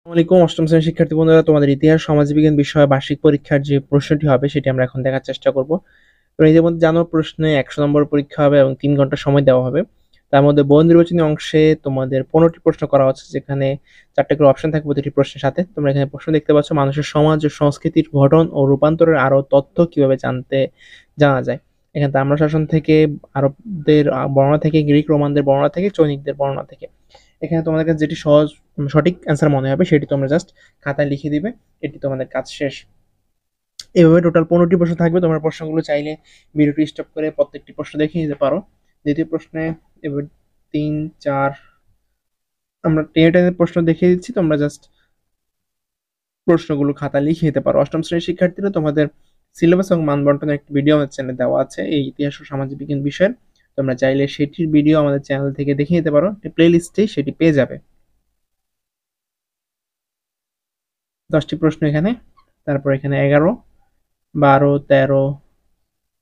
আসসালামাইকুম। অষ্টম শ্রেণীর শিক্ষার্থী বন্ধুরা, তোমাদের ইতিহাস সমাজবিজ্ঞান বিষয়ে বার্ষিক পরীক্ষার যে প্রশ্নটি হবে সেটি আমরা এখন দেখার চেষ্টা করব। তো এর মধ্যে জানো, প্রশ্নে 100 নম্বর পরীক্ষা হবে এবং 3 ঘন্টা সময় দেওয়া হবে। তার মধ্যে বহু নির্বাচনী অংশে তোমাদের 15টি প্রশ্ন করা হচ্ছে, যেখানে 4টে করে অপশন থাকবে প্রতিটি প্রশ্নের সাথে। তোমরা এখানে প্রশ্ন দেখতে পাচ্ছ, মানুষের সমাজ ও সংস্কৃতির গঠন ও রূপান্তরের আরো তথ্য কিভাবে জানা যায়। এখানে তাম্র শাসন থেকে, আরবদের বর্ণনা থেকে, গ্রিক রোমানদের বর্ণনা থেকে, চৈনিকদের বর্ণনা থেকে। এখানে তোমাদের কাছে যেটি সহজ সঠিক অ্যান্সার মনে হবে সেটি তোমরা জাস্ট খাতায় লিখে দিবে। এটি তোমাদের কাজ শেষ। এভাবে টোটাল 15টি প্রশ্ন থাকবে। তোমরা প্রশ্নগুলো চাইলে ভিডিওটি স্টপ করে প্রত্যেকটি প্রশ্ন দেখে নিতে পারো। দ্বিতীয় প্রশ্নে এবার 3, 4 আমরা টেনে টেনে প্রশ্ন দেখিয়ে দিচ্ছি, তোমরা জাস্ট প্রশ্নগুলো খাতা লিখে নিতে পারো। অষ্টম শ্রেণীর শিক্ষার্থীরা, তোমাদের সিলেবাস এবং মানবন্টনের একটি ভিডিও আমাদের চ্যানেলে দেওয়া আছে এই ইতিহাস ও সামাজিক বিজ্ঞান বিষয়ের। তোমরা চাইলে সেটির ভিডিও আমাদের চ্যানেল থেকে দেখে নিতে পারো, প্লে লিস্টে সেটি পেয়ে যাবে। 10টি প্রশ্ন এখানে, তারপর এখানে 11, 12, 13,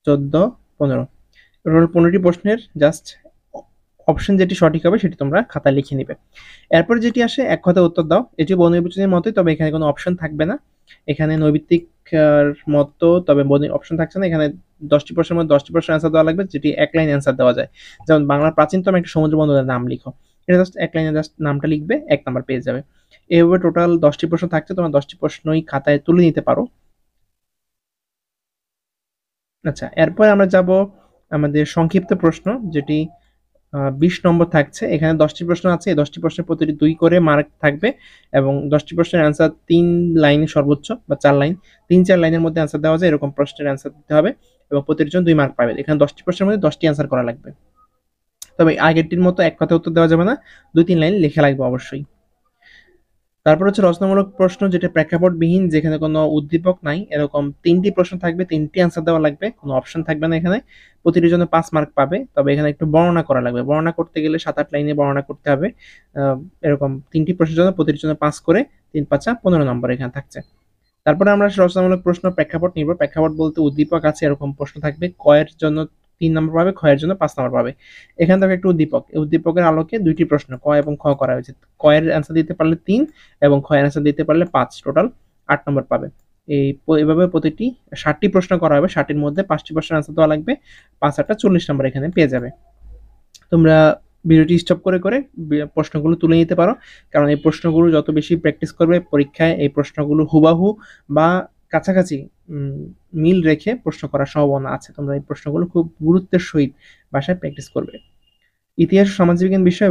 14, 15, টোটাল 15টি প্রশ্নের জাস্ট অপশন যেটি সঠিক হবে সেটি তোমরা খাতায় লিখে নিবে। এরপর যেটি আসে, এক কথায় উত্তর দাও, এটি বহু নির্বাচনের মতোই, তবে এখানে কোনো অপশন থাকবে না। এখানে নৈবিত্তিক মতো, তবে অপশন থাকছে না। এখানে 10টি প্রশ্নের মধ্যে 10টি প্রশ্নের অ্যান্সার দেওয়া লাগবে, যেটি এক লাইন অ্যান্সার দেওয়া যায়। যেমন বাংলার প্রাচীনতম একটা সমুদ্র বন্দরের নাম লিখো, এটা জাস্ট এক লাইনে জাস্ট নামটা লিখবে, 1 নাম্বার পেয়ে যাবে। এইভাবে টোটাল 10টি প্রশ্ন থাকছে, তোমরা 10টি প্রশ্নই খাতায় তুলে নিতে পারো। আচ্ছা, এরপর আমরা যাব আমাদের সংক্ষিপ্ত প্রশ্ন, যেটি 20 নম্বর থাকছে। এখানে 10টি প্রশ্ন আছে, এই 10টি প্রশ্নের প্রতিটি 2 করে মার্ক থাকবে এবং 10টি প্রশ্নের অ্যান্সার 3 লাইনে সর্বোচ্চ বা 4 লাইন, 3-4 লাইনের মধ্যে অ্যান্সার দেওয়া যায়, এরকম প্রশ্নের অ্যান্সার দিতে হবে এবং প্রতিটি জন 2 মার্ক পাবে। এখানে 10টি প্রশ্নের মধ্যে 10টি অ্যান্সার করা লাগবে। তবে আগেরটির মতো এক কথায় উত্তর দেওয়া যাবে না, 2-3 লাইন লেখা লাগবে অবশ্যই। তারপর হচ্ছে রচনামূলক প্রশ্ন, যেটা প্রেক্ষাপটবিহীন, যেখানে কোনো উদ্দীপক নাই। এরকম 3টি প্রশ্ন থাকবে, 3টি অ্যান্সার দেওয়া লাগবে, কোনো অপশন থাকবে না এখানে। প্রতিটির জন্য 5 মার্ক পাবে, তবে এখানে একটু বর্ণনা করা লাগবে। বর্ণনা করতে গেলে 7-8 লাইনে বর্ণনা করতে হবে। এরকম 3টি প্রশ্নের জন্য প্রতিটির জন্য 5 করে, 3-5 15 নম্বর এখানে থাকছে। তারপরে আমরা রচনামূলক প্রশ্ন প্রেক্ষাপট নির্ভর। প্রেক্ষাপট বলতে উদ্দীপক আছে, এরকম প্রশ্ন থাকবে। কয়ের জন্য 3 নম্বর পাবে, ক্ষয়ের জন্য 5 নম্বর পাবে। এখান থেকে একটা উদ্দীপক, এই উদ্দীপকের আলোকে 2টি প্রশ্ন ক এবং খ করা হয়েছে। কয়ের অ্যান্সার দিতে পারলে 3 এবং ক্ষয়ের অ্যান্সার দিতে পারলে 5, টোটাল 8 নম্বর পাবে। এইভাবে প্রতিটি 60টি প্রশ্ন করা হবে, 60টির মধ্যে 5টি প্রশ্নের অ্যান্সার দেওয়া লাগবে। 5 8 40 নম্বর এখানে পেয়ে যাবে। তোমরা ভিডিওটি স্টপ করে করে প্রশ্নগুলো তুলে নিতে পারো, কারণ এই প্রশ্নগুলো যত বেশি প্র্যাকটিস করবে পরীক্ষায়, এই প্রশ্নগুলো হুবাহু বা কাছাকাছি মিল রেখে প্রশ্ন করার সম্ভাবনা আছে। তোমরা এই প্রশ্নগুলো খুব গুরুত্বের সহিত বাসায় প্র্যাকটিস করবে। ইতিহাস সমাজবিজ্ঞান বিষয়ে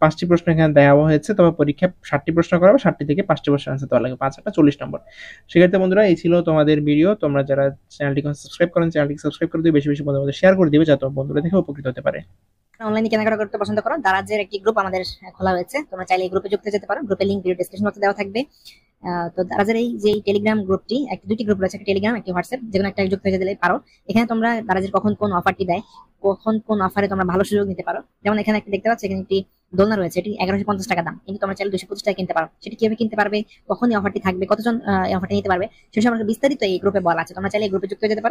5টি প্রশ্ন এখানে দেওয়া হয়েছে, তবে পরীক্ষায় 60টি প্রশ্ন করা হবে, 60টি থেকে 5টি প্রশ্ন আনসার দেওয়া লাগবে। 5 8 40 নম্বর। সেক্ষেত্রে বন্ধুরা, এই ছিল তোমাদের ভিডিও। তোমরা যারা চ্যানেলটিকে সাবস্ক্রাইব করেন, চ্যানেলটিকে সাবস্ক্রাইব করে দিয়ে বেশি বেশি বন্ধুদের শেয়ার করে দিবে, যাতে বন্ধুরা দেখে উপকৃত হতে পারে। অনলাইনে কেনাকাটা করতে পছন্দ করো, দারাজের একটি গ্রুপ আমাদের খোলা হয়েছে, তোমরা চাইলে এই গ্রুপে যুক্ত হতে পারো। গ্রুপের লিংক ভিডিও ডেসক্রিপশন বক্সে দেওয়া থাকবে। তো দারাজের এই যে টেলিগ্রাম গ্রুপটি, দুটি গ্রুপ রয়েছে, একটা টেলিগ্রাম, একটা হোয়াটসঅ্যাপ, যেকোনো একটা যুক্ত হয়ে দিলে পারো। এখানে তোমরা দারাজের কখন কোন অফারটি দেয়, কখন কোন অফারে তোমরা ভালো সুযোগ নিতে পারো। যেমন এখানে একটা দেখতে পাচ্ছ, এখানে একটি দোলনা রয়েছে, এটি 1150 টাকা দাম, কিন্তু তোমরা চাইলে 225 টাকা কিনতে পারো। সেটি কিভাবে কিনতে পারবে, কখন এই অফারটি থাকবে, কতজন এই অফারটি নিতে পারবে, সেসব বিস্তারিত এই গ্রুপে বলা আছে। তোমরা চাইলে এই গ্রুপে যুক্ত হতে পারো।